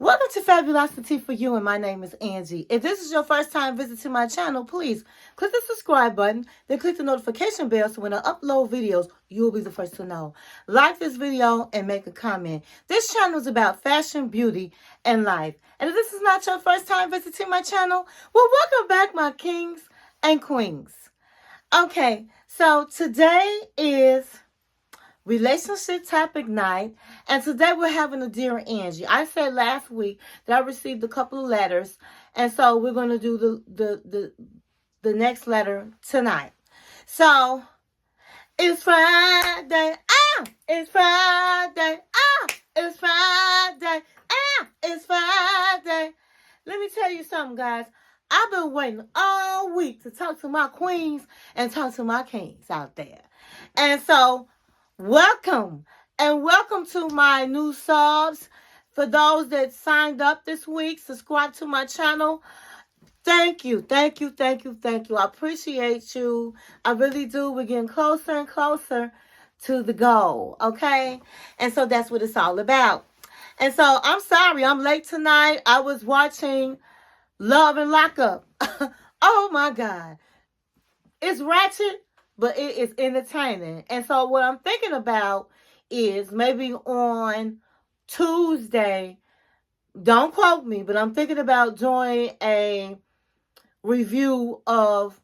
Welcome to Fabulosity For You, and my name is Angie. If this is your first time visiting my channel, please click the subscribe button, then click the notification bell so when I upload videos, you'll be the first to know. Like this video and make a comment. This channel is about fashion, beauty, and life. And if this is not your first time visiting my channel, well, welcome back, my kings and queens. Okay, so today is relationship topic night, and today we're having a Dear Angie. I said last week that I received a couple of letters, and so we're going to do the next letter tonight. So it's Friday, it's Friday, it's Friday, it's Friday. Let me tell you something, guys. I've been waiting all week to talk to my queens and talk to my kings out there, and so welcome, and welcome to my new subs. For those that signed up this week, subscribe to my channel. Thank you, thank you, thank you, thank you. I appreciate you. I really do. We're getting closer and closer to the goal, okay? And so that's what it's all about. And so I'm sorry, I'm late tonight. I was watching Love and Lockup. Oh my God. It's ratchet, but it is entertaining. And so what I'm thinking about is maybe on Tuesday, don't quote me, but I'm thinking about doing a review of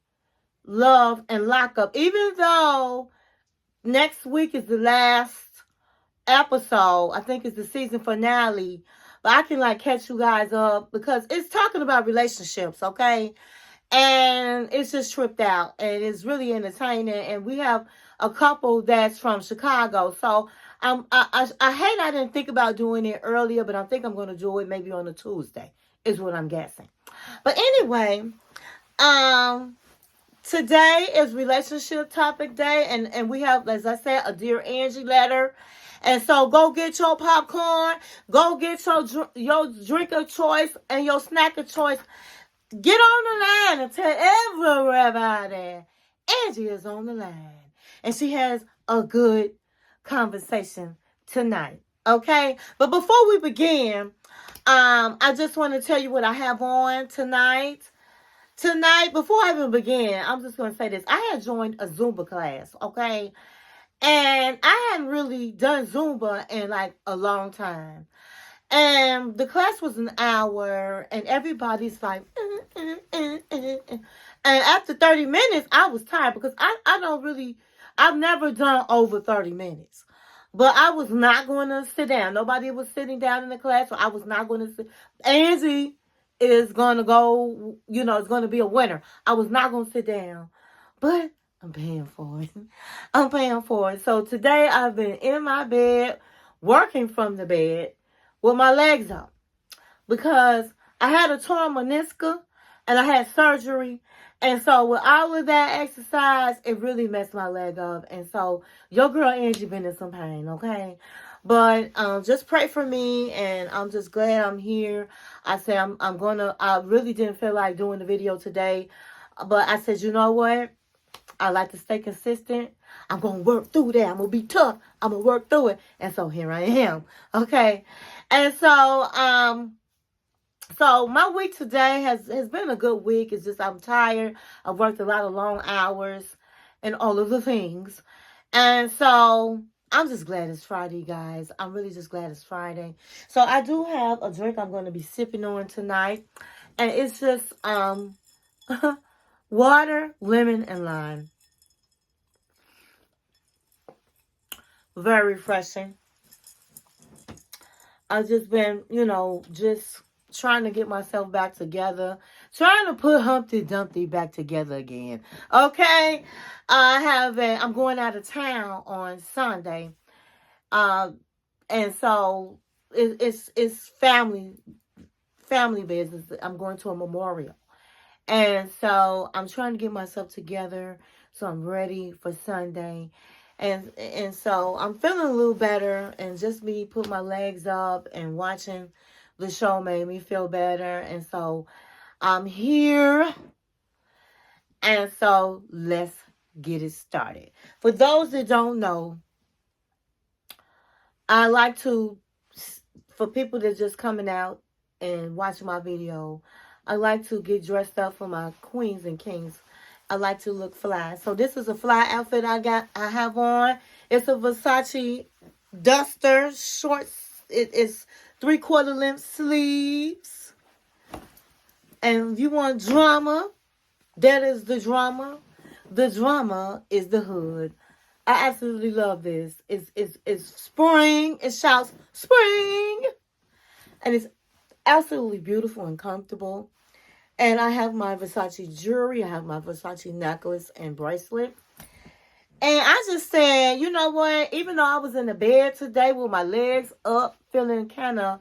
Love and Lockup. Even though next week is the last episode, I think it's the season finale, but I can catch you guys up because it's talking about relationships, okay? And it's just tripped out, and it's really entertaining. And we have a couple that's from Chicago, so I hate I didn't think about doing it earlier, but I think I'm going to do it maybe on a Tuesday, is what I'm guessing. But anyway, today is relationship topic day, and we have, as I said, a Dear Angie letter. And so go get your popcorn, go get your drink of choice and your snack of choice. Get on the line and tell everybody Angie is on the line. And she has a good conversation tonight. Okay? But before we begin, I just want to tell you what I have on tonight. Tonight, before I even begin, I'm just going to say this. I had joined a Zumba class, okay? And I hadn't really done Zumba in a long time. And the class was an hour, and everybody's like, and after 30 minutes, I was tired because I've never done over 30 minutes. But I was not going to sit down. Nobody was sitting down in the class, so I was not going to sit. Angie is going to go, it's going to be a winner. I was not going to sit down. But I'm paying for it. I'm paying for it. So today I've been in my bed, working from the bed, with my legs up, because I had a torn meniscus and I had surgery, and so with all of that exercise, it really messed my leg up. And so your girl Angie been in some pain, okay? But just pray for me, and I'm just glad I'm here. I said I really didn't feel like doing the video today, but I said, you know what? I like to stay consistent. I'm going to work through that. I'm going to be tough. I'm going to work through it. And so here I am. Okay. And so, so my week today has been a good week. It's just I'm tired. I've worked a lot of long hours and all of the things. And so I'm just glad it's Friday, guys. I'm really just glad it's Friday. So I do have a drink I'm going to be sipping on tonight. And it's just water, lemon, and lime. Very refreshing. I've just been, just trying to get myself back together. Trying to put Humpty Dumpty back together again. Okay? I'm going out of town on Sunday. And so it's family business. I'm going to a memorial. And so I'm trying to get myself together so I'm ready for Sunday. And so I'm feeling a little better, and just me put my legs up and watching the show made me feel better. And so I'm here. And so let's get it started. For those that don't know, I like to, for people that just coming out and watch my video. I like to get dressed up for my queens and kings. I like to look fly. So this is a fly outfit I have on. It's a Versace duster shorts. It is 3/4 length sleeves. And if you want drama, that is the drama. The drama is the hood. I absolutely love this. It's spring. It shouts spring. And it's absolutely beautiful and comfortable. And I have my Versace jewelry. I have my Versace necklace and bracelet. And I just said, you know what? Even though I was in the bed today with my legs up, feeling kind of,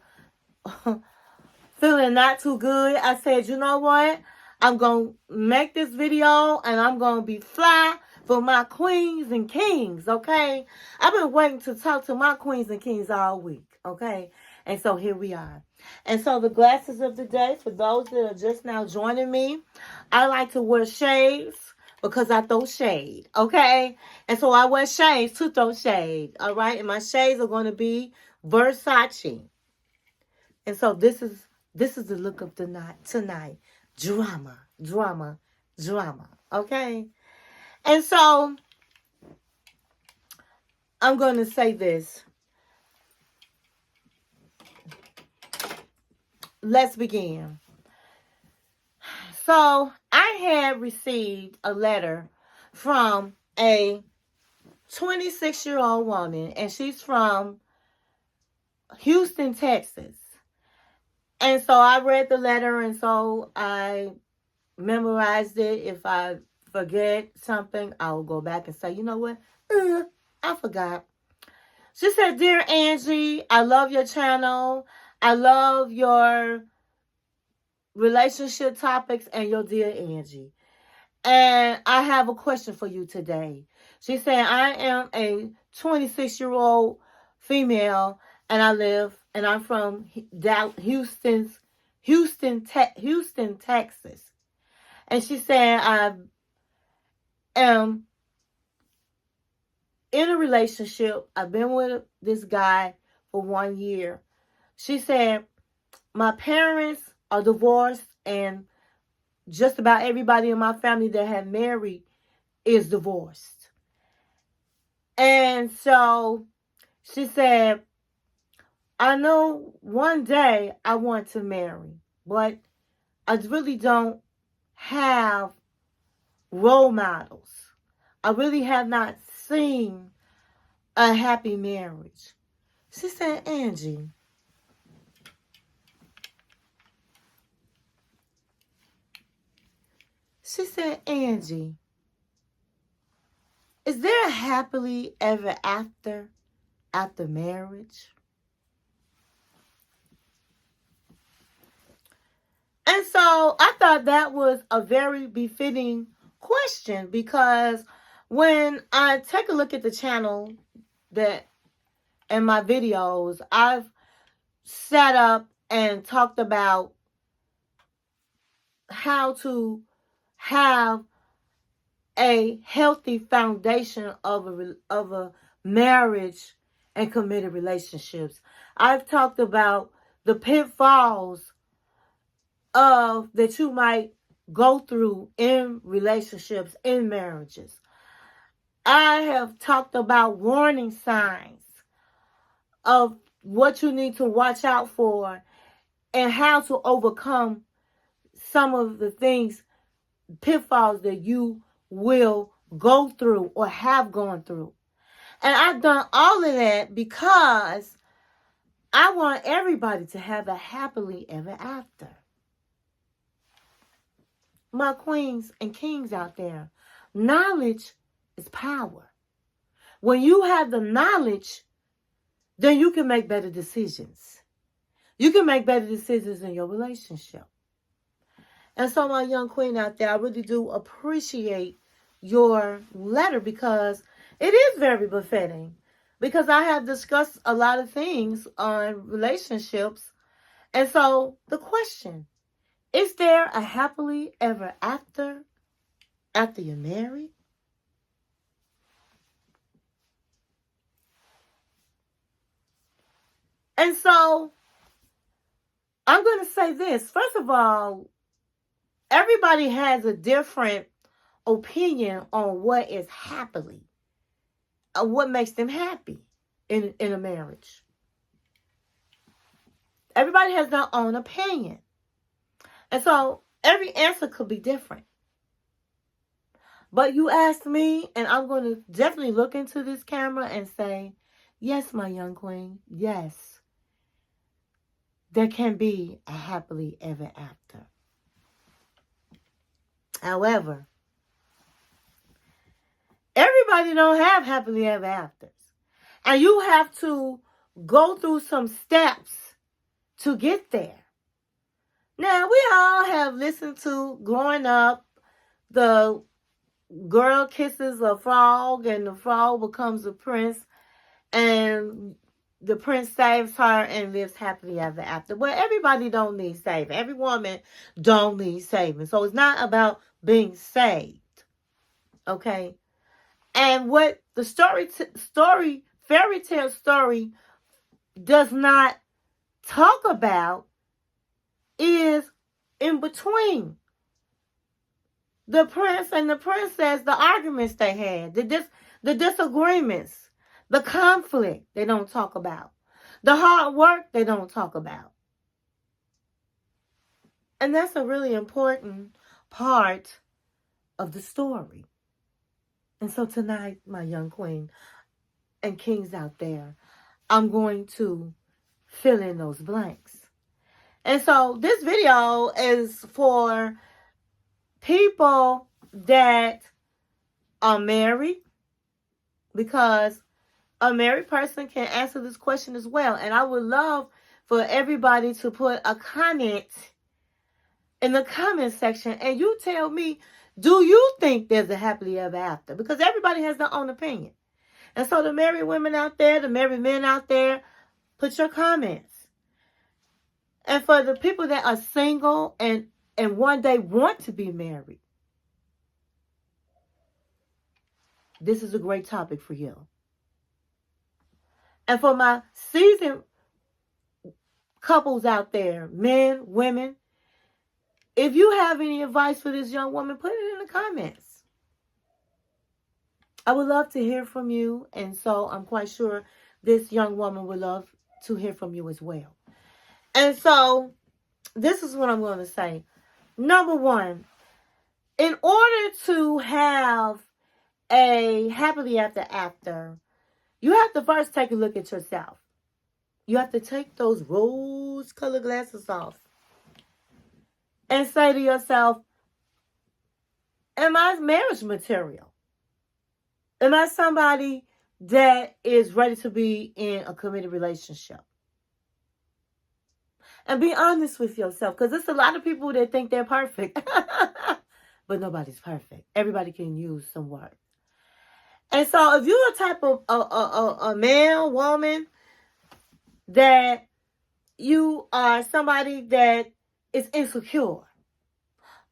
feeling not too good, I said, you know what? I'm going to make this video and I'm going to be fly for my queens and kings, okay? I've been waiting to talk to my queens and kings all week, okay? And so here we are. And so the glasses of the day, for those that are just now joining me, I like to wear shades because I throw shade, okay? And so I wear shades to throw shade, all right? And my shades are going to be Versace. And so this is the look of the night tonight. Drama, drama, drama, okay? And so I'm going to say this. Let's begin. So I had received a letter from a 26-year-old woman, and she's from Houston, Texas. And so I read the letter, and so I memorized it. If I forget something, I'll go back and say, you know what? I forgot. She said, Dear Angie, I love your channel. I love your relationship topics and your Dear Angie. And I have a question for you today. She said, I am a 26-year-old female and I'm from Houston, Texas. And she said, I am in a relationship. I've been with this guy for 1 year. She said, my parents are divorced and just about everybody in my family that had married is divorced. And so she said, I know one day I want to marry, but I really don't have role models. I really have not seen a happy marriage. She said, Angie, is there a happily ever after marriage? And so I thought that was a very befitting question, because when I take a look at the channel that in my videos, I've sat up and talked about how to have a healthy foundation of a marriage and committed relationships. I've talked about the pitfalls of that you might go through in relationships, in marriages. I have talked about warning signs of what you need to watch out for and how to overcome some of the things, pitfalls that you will go through or have gone through. And I've done all of that because I want everybody to have a happily ever after. My queens and kings out there, knowledge is power. When you have the knowledge, then you can make better decisions. You can make better decisions in your relationship. And so, my young queen out there, I really do appreciate your letter because it is very befitting. Because I have discussed a lot of things on relationships. And so, the question, is there a happily ever after you're married? And so, I'm going to say this. First of all, everybody has a different opinion on what is happily, what makes them happy in a marriage. Everybody has their own opinion. And so every answer could be different. But you asked me, and I'm going to definitely look into this camera and say, yes, my young queen, yes, there can be a happily ever after. However, everybody don't have happily ever afters. And you have to go through some steps to get there. Now, we all have listened to, growing up, the girl kisses a frog and the frog becomes a prince and the prince saves her and lives happily ever after. Well, everybody don't need saving. Every woman don't need saving. So it's not about being saved. Okay? And what the fairy tale story does not talk about is in between the prince and the princess, the arguments they had, the disagreements, the conflict they don't talk about, the hard work they don't talk about. And that's a really important part of the story. And so tonight, my young queen and kings out there, I'm going to fill in those blanks. And so this video is for people that are married, because a married person can answer this question as well. And I would love for everybody to put a comment in the comment section and you tell me, do you think there's a happily ever after? Because everybody has their own opinion. And so the married women out there, the married men out there, put your comments. And for the people that are single and one day want to be married, this is a great topic for you. And for my seasoned couples out there, men, women, if you have any advice for this young woman, put it in the comments. I would love to hear from you. And so I'm quite sure this young woman would love to hear from you as well. And so this is what I'm going to say. Number one, in order to have a happily ever after, you have to first take a look at yourself. You have to take those rose-colored glasses off and say to yourself, am I marriage material? Am I somebody that is ready to be in a committed relationship? And be honest with yourself, because there's a lot of people that think they're perfect. But nobody's perfect. Everybody can use some work. And so if you're a type of a man, woman, that you are somebody that is insecure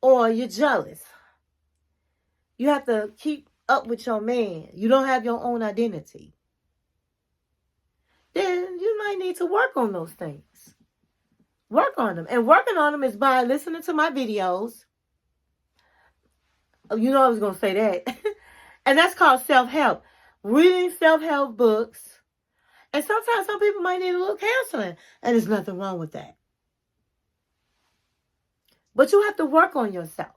or you're jealous, you have to keep up with your man. You don't have your own identity. Then you might need to work on those things. Work on them. And working on them is by listening to my videos. Oh, you know I was going to say that. And that's called self-help. Reading self-help books. And sometimes some people might need a little counseling. And there's nothing wrong with that. But you have to work on yourself.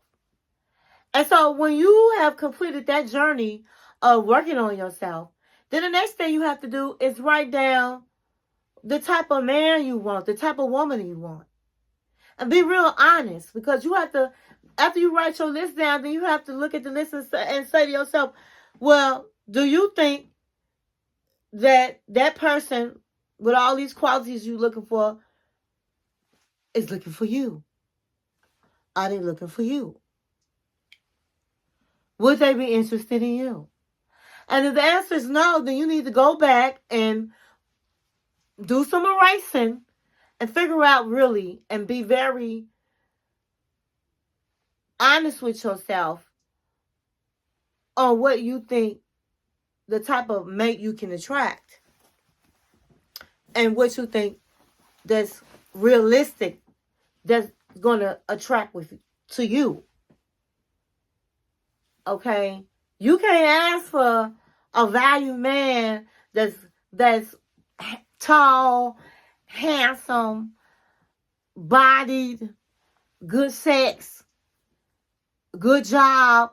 And so when you have completed that journey of working on yourself, then the next thing you have to do is write down the type of man you want, the type of woman you want. And be real honest, because you have to, after you write your list down, then you have to look at the list and say to yourself, well, do you think that that person with all these qualities you're looking for is looking for you? Are they looking for you? Would they be interested in you? And if the answer is no, then you need to go back and do some erasing and figure out really and be very honest with yourself on what you think the type of mate you can attract and what you think that's realistic that's going to attract to you. Okay? You can't ask for a valued man that's tall, handsome, bodied, good sex, good job,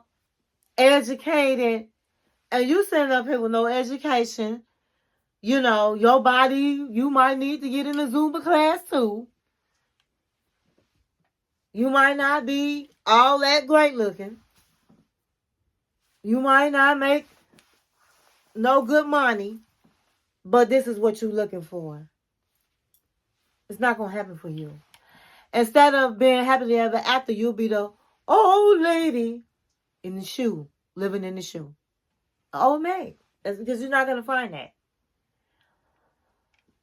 educated, and you sitting up here with no education. You know, your body, you might need to get in a Zumba class too. You might not be all that great looking. You might not make no good money, but this is what you're looking for. It's not going to happen for you. Instead of being happily ever after, you'll be the old lady in the shoe, living in the shoe. Old maid. That's because you're not going to find that.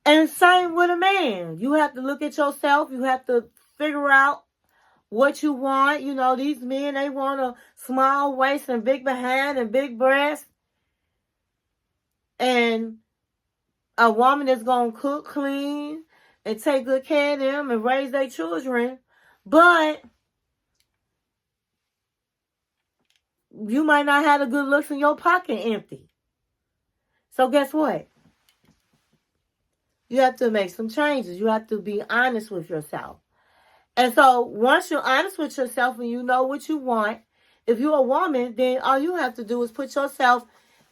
And same with a man. You have to look at yourself. You have to figure out what you want. You know, these men, they want a small waist and big behind and big breasts. And a woman that's going to cook, clean, and take good care of them and raise their children. But you might not have the good looks and your pocket empty. So guess what? You have to make some changes. You have to be honest with yourself. And so once you're honest with yourself and you know what you want, if you're a woman, then all you have to do is put yourself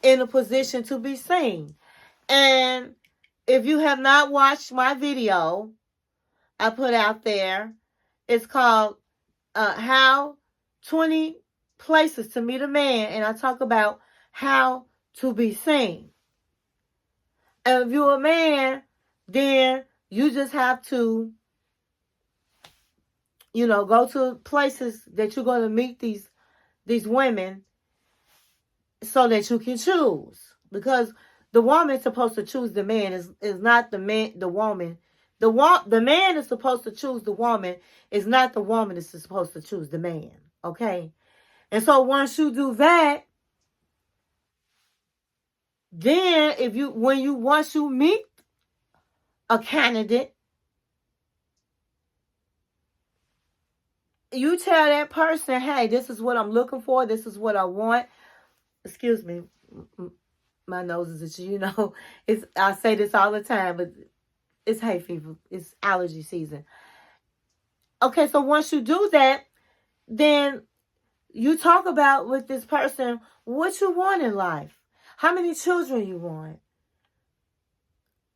in a position to be seen. And if you have not watched my video I put out there, it's called How 20 Places to Meet a Man. And I talk about how to be seen. And if you're a man, then you just have to, you know, go to places that you're going to meet these women so that you can choose. Because the woman's supposed to choose the man, is not the man, the woman. The man is supposed to choose the woman, is not the woman is supposed to choose the man. Okay? And so once you do that, then once you meet a candidate, you tell that person, hey, this is what I'm looking for. This is what I want. Excuse me. My nose is itchy, you know. I say this all the time, but it's hay fever. It's allergy season. Okay, so once you do that, then you talk about with this person what you want in life. How many children you want.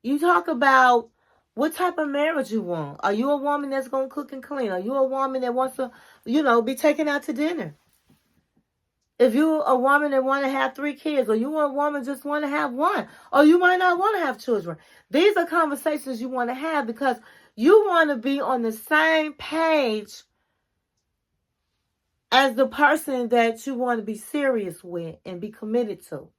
You talk about what type of marriage you want. Are you a woman that's going to cook and clean? Are you a woman that wants to, be taken out to dinner? If you're a woman that want to have 3 kids, or you a woman just want to have 1, or you might not want to have children. These are conversations you want to have because you want to be on the same page as the person that you want to be serious with and be committed to.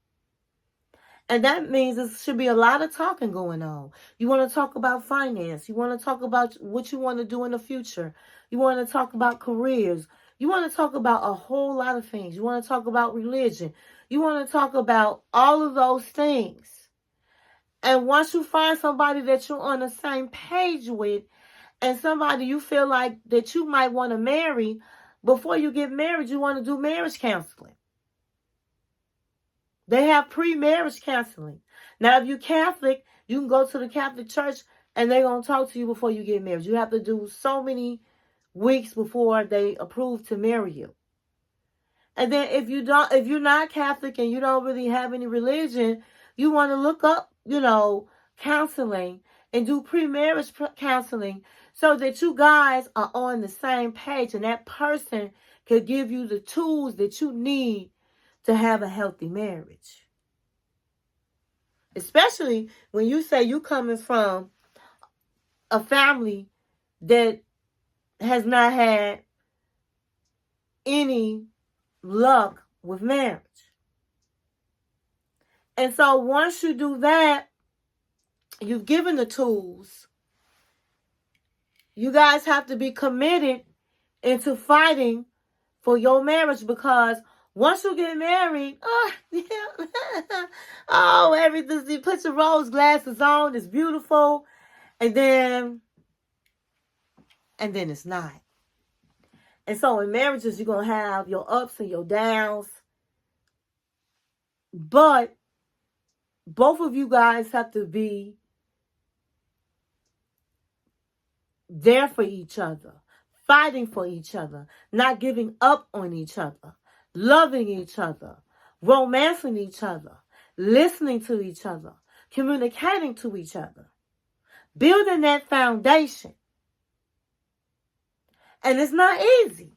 And that means there should be a lot of talking going on. You want to talk about finance. You want to talk about what you want to do in the future. You want to talk about careers. You want to talk about a whole lot of things. You want to talk about religion. You want to talk about all of those things. And once you find somebody that you're on the same page with, and somebody you feel like that you might want to marry, before you get married, you want to do marriage counseling. They have pre-marriage counseling. Now, if you're Catholic, you can go to the Catholic Church and they're going to talk to you before you get married. You have to do so many weeks before they approve to marry you. And then if you're not Catholic and you don't really have any religion, you want to look up, counseling and do pre-marriage counseling so that you guys are on the same page and that person could give you the tools that you need to have a healthy marriage. Especially when you say you coming from a family that has not had any luck with marriage. And so once you do that, you've given the tools. You guys have to be committed into fighting for your marriage because once you get married, everything, you put your rose glasses on, it's beautiful. And then and then it's not. And so in marriages, you're going to have your ups and your downs. But both of you guys have to be there for each other, fighting for each other, not giving up on each other, loving each other, romancing each other, listening to each other, communicating to each other, building that foundation. And it's not easy.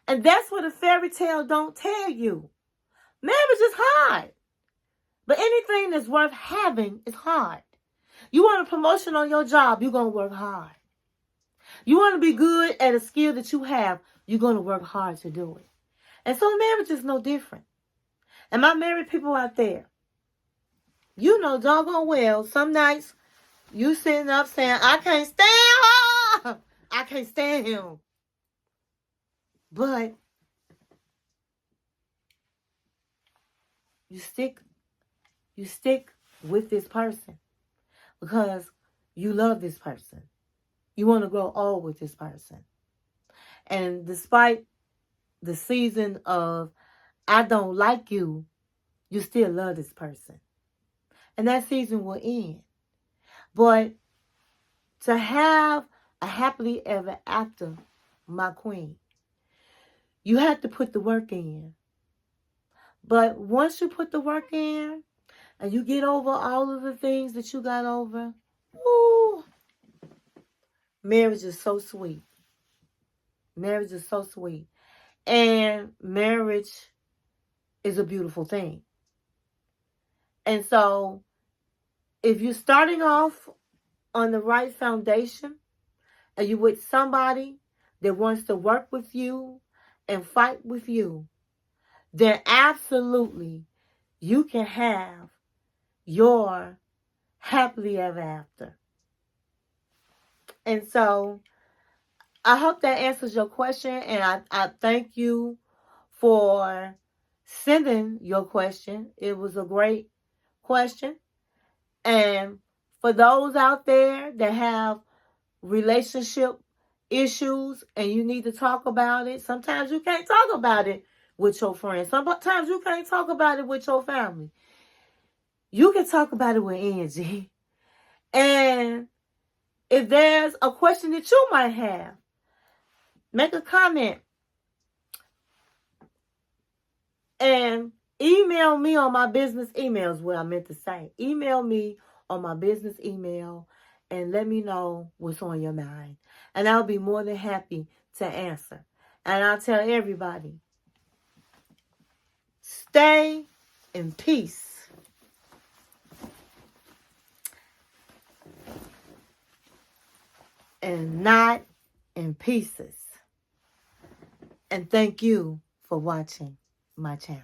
And that's what a fairy tale don't tell you. Marriage is hard. But anything that's worth having is hard. You want a promotion on your job, you're going to work hard. You want to be good at a skill that you have, you're going to work hard to do it. And so marriage is no different. And my married people out there, you know doggone well, some nights you sitting up saying, I can't stand her. I can't stand him. But you stick with this person because you love this person. You want to grow old with this person. And despite the season of I don't like you, you still love this person. And that season will end. But to have a happily ever after, my queen, you have to put the work in. But once you put the work in and you get over all of the things that you got over, woo, marriage is so sweet. Marriage is so sweet. And marriage is a beautiful thing. And so if you're starting off on the right foundation and you're with somebody that wants to work with you and fight with you, then absolutely you can have your happily ever after. And so I hope that answers your question, and I thank you for sending your question. It was a great question. And for those out there that have relationship issues and you need to talk about it, sometimes you can't talk about it with your friends. Sometimes you can't talk about it with your family. You can talk about it with Angie. And if there's a question that you might have, make a comment and email me on my business email is what I meant to say. Email me on my business email and let me know what's on your mind. And I'll be more than happy to answer. And I'll tell everybody, stay in peace. And not in pieces. And thank you for watching my channel.